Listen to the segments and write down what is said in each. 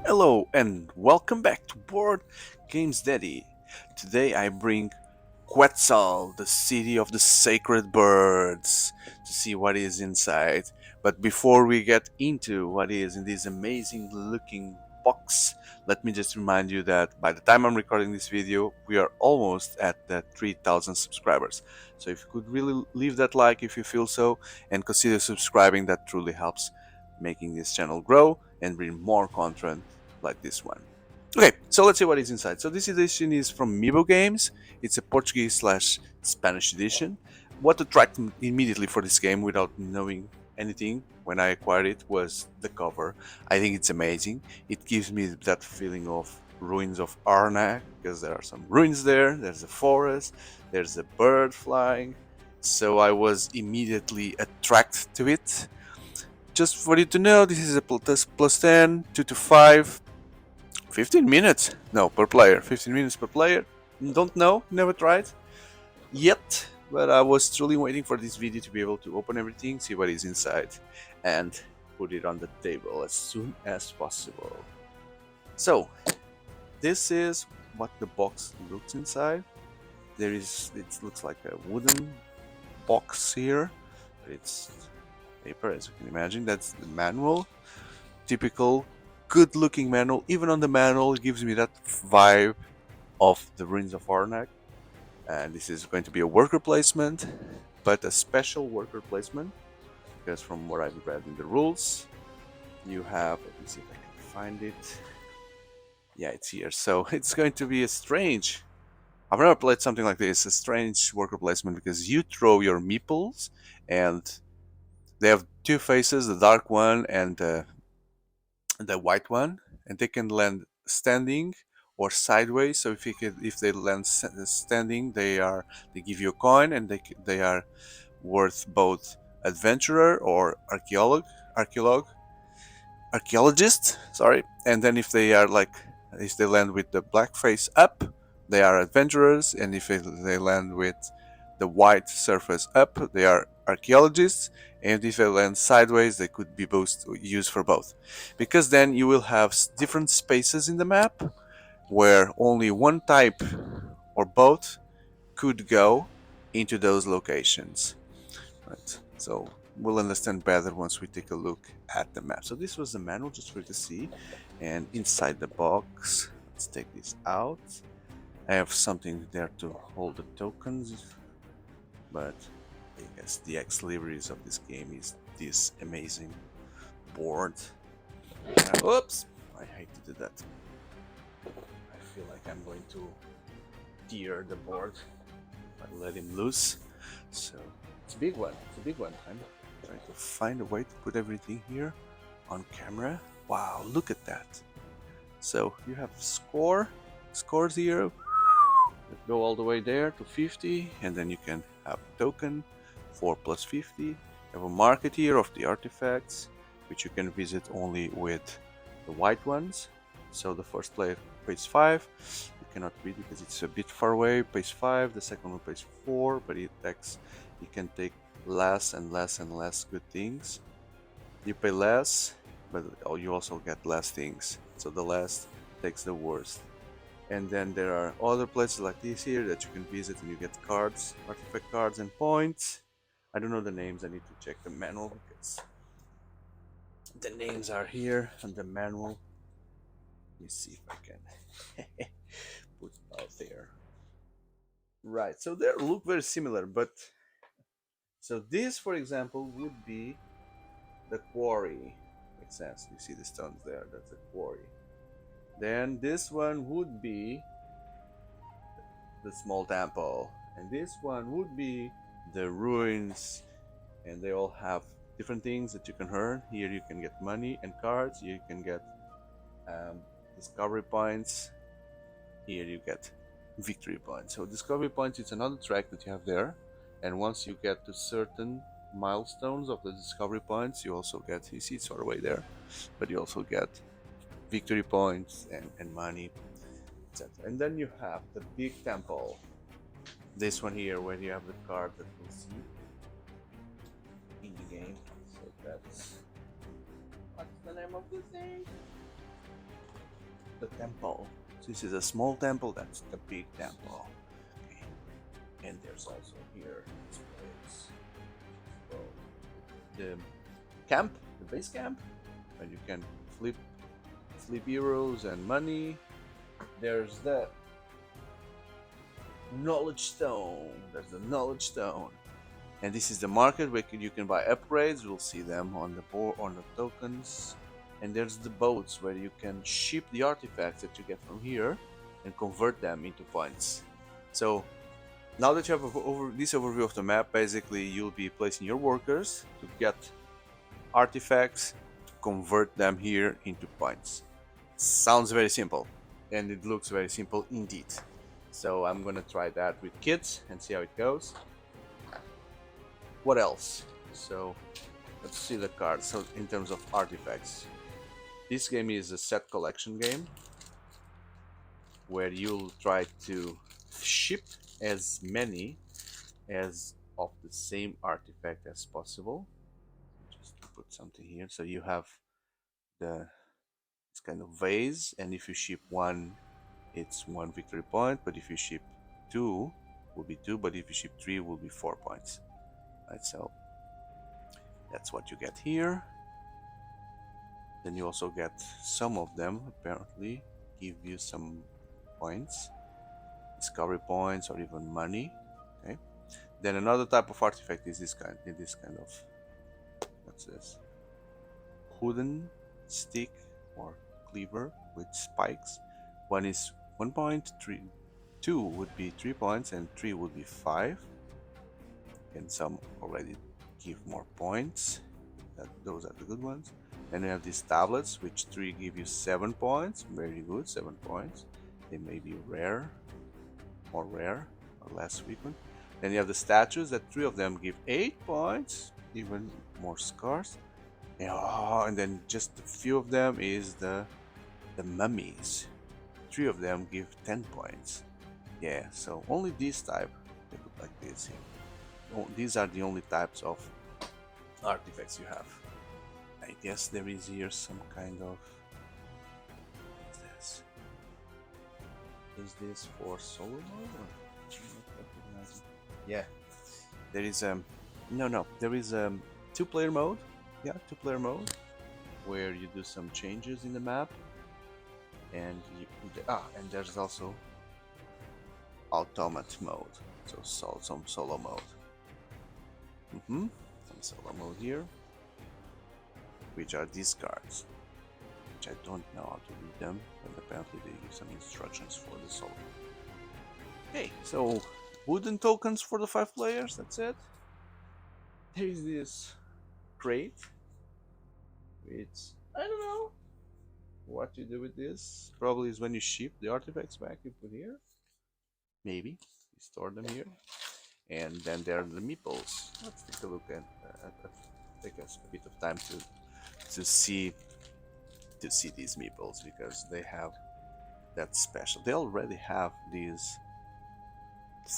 Hello and welcome back to Board Games Daddy. Today I bring Quetzal, the city of the sacred birds, to see what is inside. But before we get into what is in this amazing looking box, let me just remind you that by the time I'm recording this video, we are almost at the 3,000 subscribers. So if you could really leave that like if you feel so, and consider subscribing, that truly helps making this channel grow and bring more content like this one. Okay, so let's see what is inside. So this edition is from Meeple Games. It's a Portuguese slash Spanish edition. What attracted me immediately for this game without knowing anything when I acquired it was the cover. I think it's amazing. It gives me that feeling of ruins of Arnak because there are some ruins there. There's a forest. There's a bird flying. So I was immediately attracted to it. Just for you to know, this is a plus 10, 2 to 5, 15 minutes. No, per player. 15 minutes per player. Don't know, never tried yet, but I was truly waiting for this video to be able to open everything, see what is inside, and put it on the table as soon as possible. So, this is what the box looks inside. It looks like a wooden box here, but it's paper, as you can imagine. That's the manual. Typical good looking manual. Even on the manual it gives me that vibe of the Ruins of Arnak. And this is going to be a worker placement, but a special worker placement, because from what I've read in the rules, you have, let me see if I can find it. Yeah, it's here. So it's going to be a strange, I've never played something like this, a strange worker placement, because you throw your meeples and they have two faces, the dark one and the white one, and they can land standing or sideways. So if they land standing, they give you a coin, and they are worth both adventurer or archaeologist. Sorry, and then if they land with the black face up, they are adventurers, and if they land with the white surface up, they are archaeologists, and if they land sideways, they could be both used for both, because then you will have different spaces in the map where only one type or both could go into those locations. Right. So we'll understand better once we take a look at the map. So this was the manual, just for you to see, and inside the box, let's take this out. I have something there to hold the tokens, but I guess the ex-libris of this game is this amazing board. Oops! I hate to do that. I feel like I'm going to tear the board if I let him loose. So it's a big one. It's a big one. I'm trying to find a way to put everything here on camera. Wow, look at that. So you have scores here. Go all the way there to 50, and then you can have a token for plus 50. You have a market here of the artifacts, which you can visit only with the white ones. So the first player pays 5. You cannot read it because it's a bit far away. Pays 5. The second one pays 4, but you can take less and less and less good things. You pay less, but you also get less things. So the less takes the worst. And then there are other places like this here that you can visit, and you get cards, artifact cards and points. I don't know the names, I need to check the manual because the names are here on the manual. Let me see if I can put it out there. Right, so they look very similar, but so this, for example, would be the quarry. Makes sense. You see the stones there, that's the quarry. Then this one would be the small temple, and this one would be the ruins, and they all have different things that you can earn. Here you can get money and cards. Here you can get discovery points. Here you get victory points. So discovery points, it's another track that you have there, and once you get to certain milestones of the discovery points, you also get, you see it's far away there, but you also get victory points and money, etc. And then you have the big temple, this one here, where you have the card that we'll see in the game. So that's, what's the name of this thing? the temple. This is a small temple, that's the big temple. Okay. And there's also here this place. So the camp, the base camp, and you can flip heroes and money. There's the knowledge stone. There's the knowledge stone. And this is the market where you can buy upgrades. We'll see them on the board, on the tokens. And there's the boats where you can ship the artifacts that you get from here and convert them into points. So now that you have this overview of the map, basically you'll be placing your workers to get artifacts, to convert them here into points. Sounds very simple, and it looks very simple indeed. So I'm gonna try that with kids and see how it goes. What else? So let's see the cards. So in terms of artifacts, this game is a set collection game where you'll try to ship as many as of the same artifact as possible. Just to put something here, so you have this kind of vase, and if you ship one, it's 1 victory point, but if you ship 2, will be 2, but if you ship 3, will be 4 points. Right, so that's what you get here. Then you also get some of them apparently give you some points, discovery points, or even money. Okay. Then another type of artifact is this kind of, what's this? Wooden stick or cleaver with spikes. One is 1 point, 2 would be 3 points, and 3 would be 5. And some already give more points. Those are the good ones. Then you have these tablets, which 3 give you 7 points. Very good, 7 points. They may be rare, more rare, or less frequent. Then you have the statues, that 3 of them give 8 points, even more scarce. And then just a few of them is the mummies. 3 of them give 10 points. Yeah, so only this type, they look like this here. These are the only types of artifacts you have. I guess there is here some kind of, what's this? Is this for solo mode? Yeah, there is there is 2-player mode. Yeah, 2-player mode where you do some changes in the map, and and there's also automate mode, so some solo mode. Some solo mode here, which are these cards, which I don't know how to read them, but apparently they give some instructions for the solo. Okay, so wooden tokens for the 5 players, that's it. There is this crate, which I don't know what you do with this. Probably is when you ship the artifacts back, you put here. Maybe you store them here. And then there are the meeples. Let's take a look at take us a bit of time to see these meeples, because they have that special. They already have this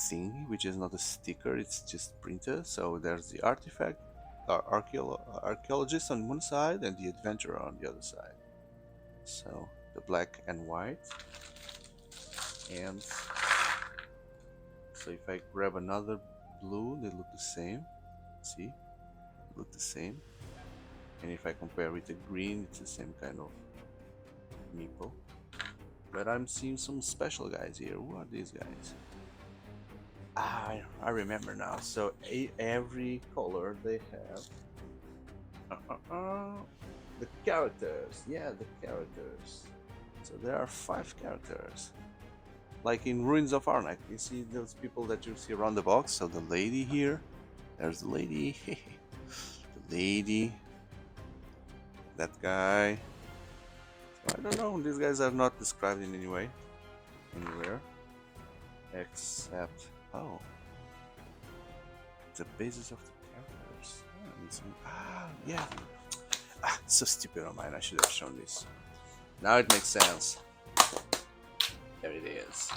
thing, which is not a sticker, it's just printed. So there's the artifact, archaeologist on one side and the adventurer on the other side. So the black and white. And so if I grab another blue, they look the same. See? Look the same. And if I compare with the green, it's the same kind of meeple. But I'm seeing some special guys here. Who are these guys? I remember now. So every color they have the characters. Yeah, the characters. So there are 5 characters. Like in Ruins of Arnak, you see those people that you see around the box. So the lady here, there's the lady, the lady, that guy. So I don't know, these guys are not described in any way, anywhere, except, the basis of the characters. Yeah, so stupid on mine, I should have shown this. Now it makes sense. There it is.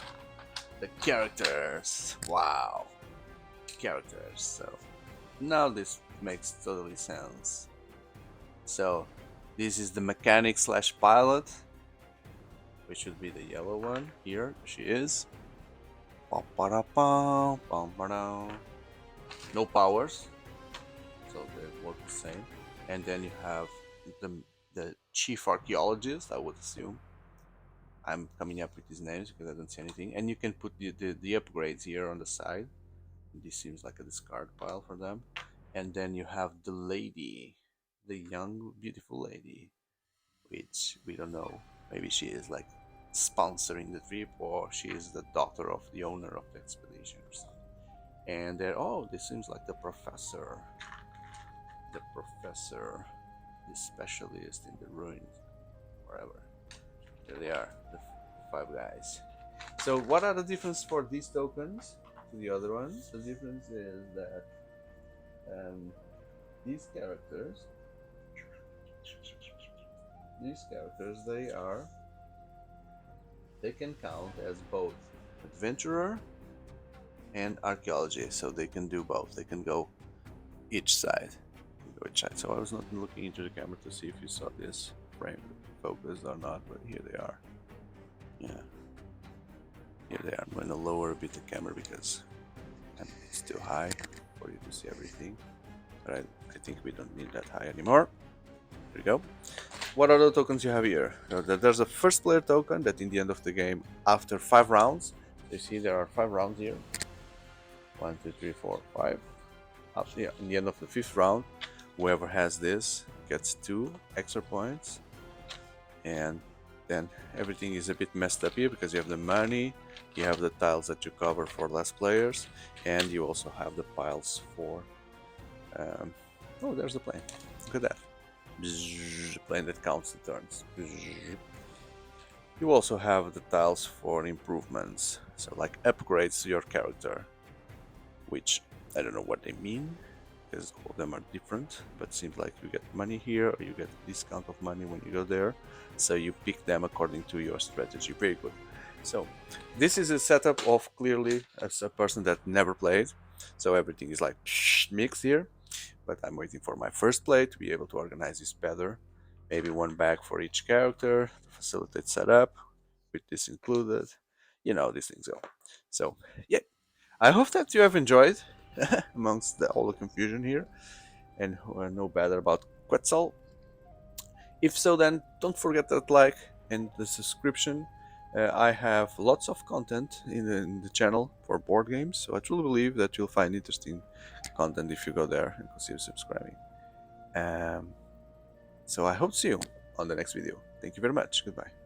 The characters. Wow. Characters. So now this makes totally sense. So this is the mechanic / pilot. which should be the yellow one. Here she is. No powers, so they work the same. And then you have the chief archaeologist, I would assume. I'm coming up with these names because I don't see anything. And you can put the upgrades here on the side. This seems like a discard pile for them. And then you have the lady, the young, beautiful lady, which we don't know. Maybe she is like sponsoring the trip, or she is the daughter of the owner of the expedition or something. And there, oh, this seems like the professor, the specialist in the ruins, wherever. There they are, the five guys. So, what are the difference for these tokens to the other ones? The difference is that um, these characters, they can count as both adventurer and archaeology, so they can do both. They can go each side. So I was not looking into the camera to see if you saw this frame focused or not, but here they are. Yeah, here they are. I'm going to lower a bit the camera because it's too high for you to see everything. But I think we don't need that high anymore. There we go. What other tokens you have here? There's a first player token that in the end of the game, after 5 rounds, you see there are 5 rounds here. 1, 2, 3, 4, 5. Yeah, in the end of the 5th round, whoever has this gets 2 extra points. And then everything is a bit messed up here because you have the money, you have the tiles that you cover for less players, and you also have the piles for... oh, there's the plane. Look at that. The plane that counts the turns. You also have the tiles for improvements, so like upgrades to your character, which I don't know what they mean, because all of them are different, but seems like you get money here, or you get a discount of money when you go there, so you pick them according to your strategy. Very good. So this is a setup of clearly as a person that never played, so everything is like mixed here, but I'm waiting for my first play to be able to organize this better. Maybe one bag for each character to facilitate setup, with this included. You know, these things go. So yeah, I hope that you have enjoyed amongst all the confusion here and know better about Quetzal. If so, then don't forget that like and the subscription. I have lots of content in the channel for board games, so I truly believe that you'll find interesting content if you go there and consider subscribing. So I hope to see you on the next video. Thank you very much. Goodbye.